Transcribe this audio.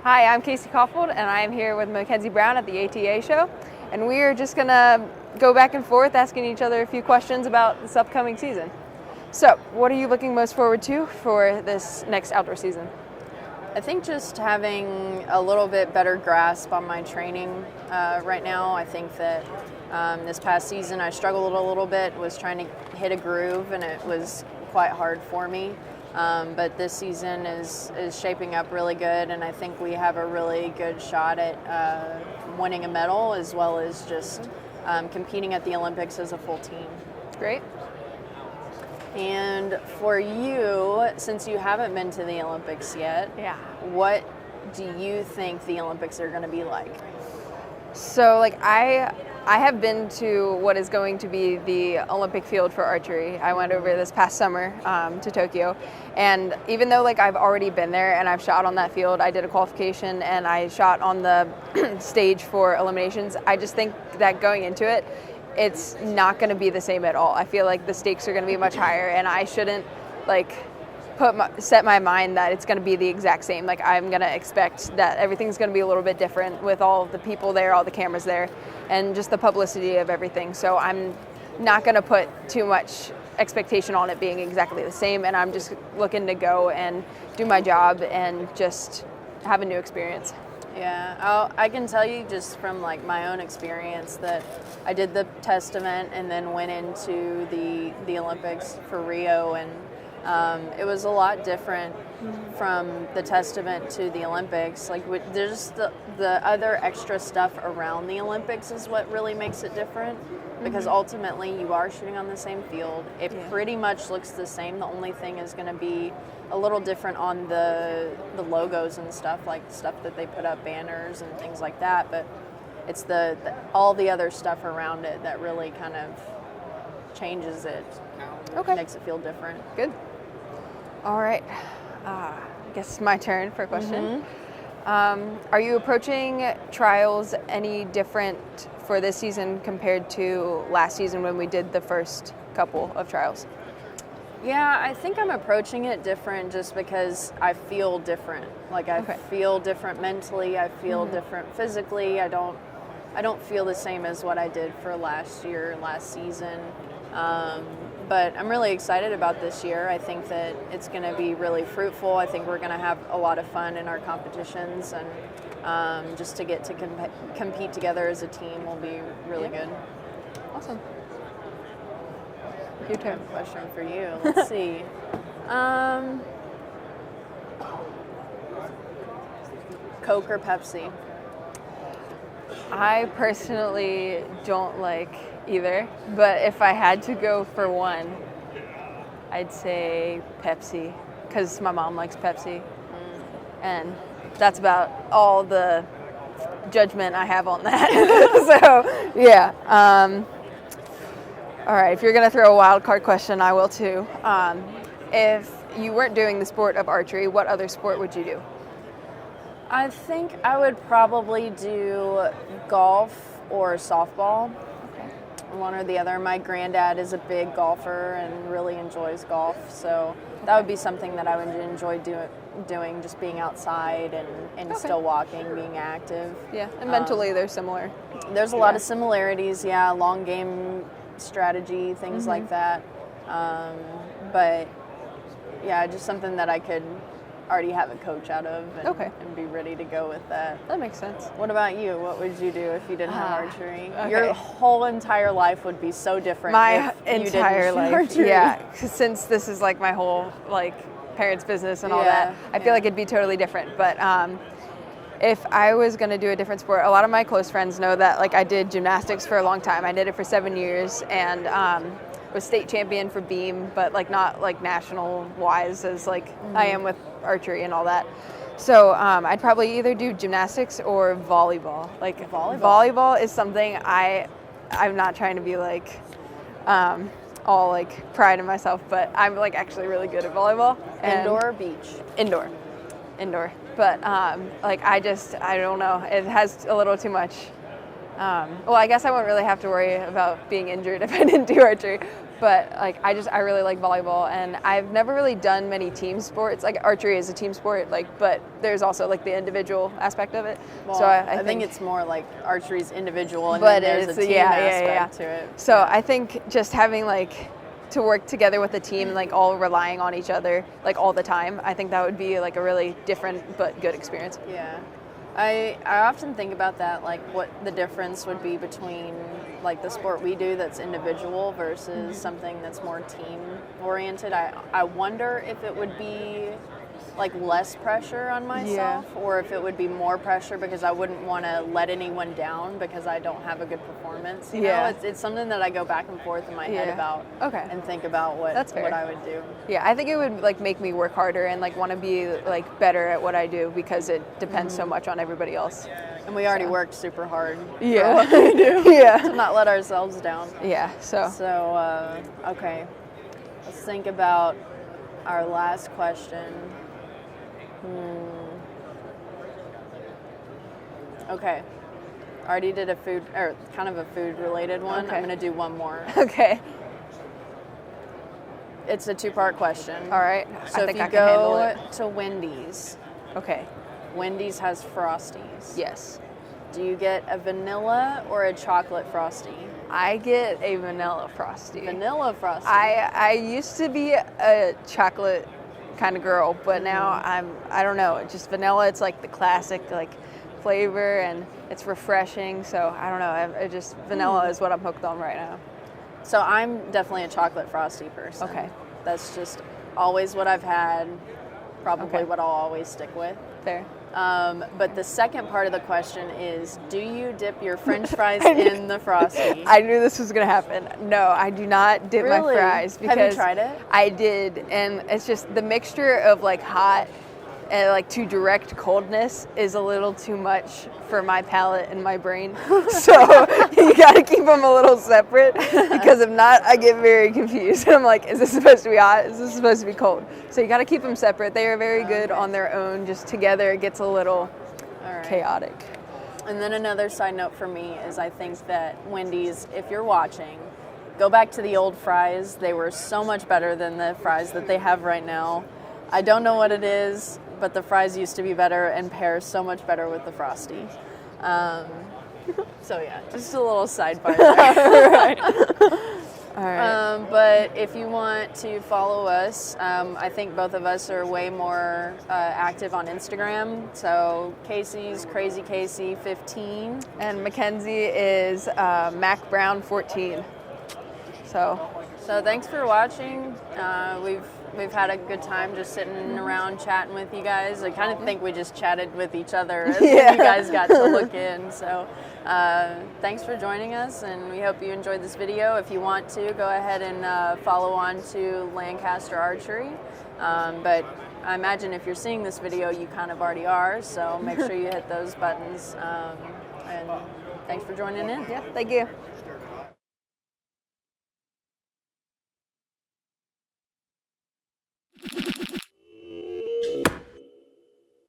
Hi, I'm Casey Kaufhold, and I am here with Mackenzie Brown at the ATA show. And we are just going to go back and forth asking each other a few questions about this upcoming season. So, what are you looking most forward to for this next outdoor season? I think just having a little bit better grasp on my training right now. I think that this past season I struggled a little bit, was trying to hit a groove, and it was quite hard for me. But this season is shaping up really good, and I think we have a really good shot at winning a medal as well as just competing at the Olympics as a full team. Great. And for you, since you haven't been to the Olympics yet, what do you think the Olympics are going to be like? So, I have been to what is going to be the Olympic field for archery. I went over this past summer to Tokyo, and even though I've already been there and I've shot on that field, I did a qualification and I shot on the stage for eliminations. I just think that going into it, it's not going to be the same at all. I feel like the stakes are going to be much higher, and I shouldn't set my mind that it's going to be the exact same. I'm going to expect that everything's going to be a little bit different with all of the people there, all the cameras there, and just the publicity of everything. So I'm not going to put too much expectation on it being exactly the same, and I'm just looking to go and do my job and just have a new experience. Yeah, I can tell you just from my own experience that I did the test event and then went into the Olympics for Rio, and it was a lot different from the test event to the Olympics. There's the other extra stuff around the Olympics is what really makes it different, because ultimately you are shooting on the same field. It pretty much looks the same. The only thing is going to be a little different on the logos and stuff, stuff that they put up, banners and things like that. But it's the all the other stuff around it that really kind of changes it. Okay. Makes it feel different. Good. All right. I guess it's my turn for a question. Are you approaching trials any different for this season compared to last season when we did the first couple of trials? Yeah, I think I'm approaching it different just because I feel different. I feel different mentally. I feel different physically. I don't feel the same as what I did for last season. But I'm really excited about this year. I think that it's going to be really fruitful. I think we're going to have a lot of fun in our competitions, and just to get to compete together as a team will be really good. Awesome. Your turn. Question for you. Let's see. Coke or Pepsi? I personally don't like either, but if I had to go for one, I'd say Pepsi, because my mom likes Pepsi, and that's about all the judgment I have on that. So, yeah. All right, if you're going to throw a wild card question, I will too. If you weren't doing the sport of archery, what other sport would you do? I think I would probably do golf or softball. Okay. One or the other. My granddad is a big golfer and really enjoys golf, so that would be something that I would enjoy doing, just being outside and still walking, being active. Yeah, and mentally they're similar. There's a lot of similarities, long game strategy, things like that. But yeah, just something that I could already have a coach out of and be ready to go with that. That makes sense. What about you? What would you do if you didn't have archery? Okay. Your whole entire life would be so different. My if entire you didn't life, archery. yeah. Since this is my whole parents' business and all that, I feel like it'd be totally different. But if I was going to do a different sport, a lot of my close friends know that I did gymnastics for a long time. I did it for 7 years and was state champion for beam, but not national wise as I am with archery and all that. So I'd probably either do gymnastics or volleyball. Volleyball is something I'm not trying to be all pride in myself, but I'm actually really good at volleyball. Indoor or beach? Indoor. But I don't know. It has a little too much. Well, I guess I wouldn't really have to worry about being injured if I didn't do archery. But like I really like volleyball, and I've never really done many team sports. Like archery is a team sport, like, but there's also like the individual aspect of it. Well, so I think it's more like archery's individual, and but then there's a team aspect to it. So I think just having like to work together with a team, like all relying on each other like all the time, I think that would be like a really different but good experience. Yeah. I often think about that, like what the difference would be between like the sport we do that's individual versus something that's more team oriented. I wonder if it would be like less pressure on myself, or if it would be more pressure because I wouldn't want to let anyone down because I don't have a good performance. You know, it's something that I go back and forth in my head about, and think about what I would do. Yeah, I think it would like make me work harder and like want to be like better at what I do because it depends so much on everybody else. And we already worked super hard for Yeah. what we do. Yeah. To not let ourselves down. Yeah. So Okay, let's think about our last question. Okay. I already did a food, or kind of a food related one. Okay. I'm going to do one more. Okay. It's a two-part question. All right. So I think if you I can handle go it. to Wendy's, Okay. Wendy's has Frosties. Yes. Do you get a vanilla or a chocolate Frosty? I get a vanilla Frosty. Vanilla Frosty. I used to be a chocolate kind of girl, but now I don't know, just vanilla. It's like the classic like flavor, and it's refreshing. So I don't know. I just vanilla is what I'm hooked on right now. So I'm definitely a chocolate Frosty person. Okay. That's just always what I've had. Probably what I'll always stick with. Fair. But the second part of the question is, do you dip your French fries in the Frosty? I knew this was going to happen. No, I do not dip my fries. Because have you tried it? I did, and it's just the mixture of like hot and like to direct coldness is a little too much for my palate and my brain. So you got to keep them a little separate, because if not, I get very confused. I'm like, is this supposed to be hot? Is this supposed to be cold? So you got to keep them separate. They are very good on their own. Just together, it gets a little chaotic. And then another side note for me is I think that Wendy's, if you're watching, go back to the old fries. They were so much better than the fries that they have right now. I don't know what it is, but the fries used to be better and pair so much better with the Frosty. So yeah, just a little sidebar there. All right. But if you want to follow us, I think both of us are way more active on Instagram. So Casey's Crazy Casey 15. And Mackenzie is MacBrown14. So thanks for watching. We've had a good time just sitting around chatting with you guys. I kind of think we just chatted with each other as you guys got to look in. So thanks for joining us, and we hope you enjoyed this video. If you want to, go ahead and follow on to Lancaster Archery. But I imagine if you're seeing this video, you kind of already are. So make sure you hit those buttons. And thanks for joining in. yeah, thank you.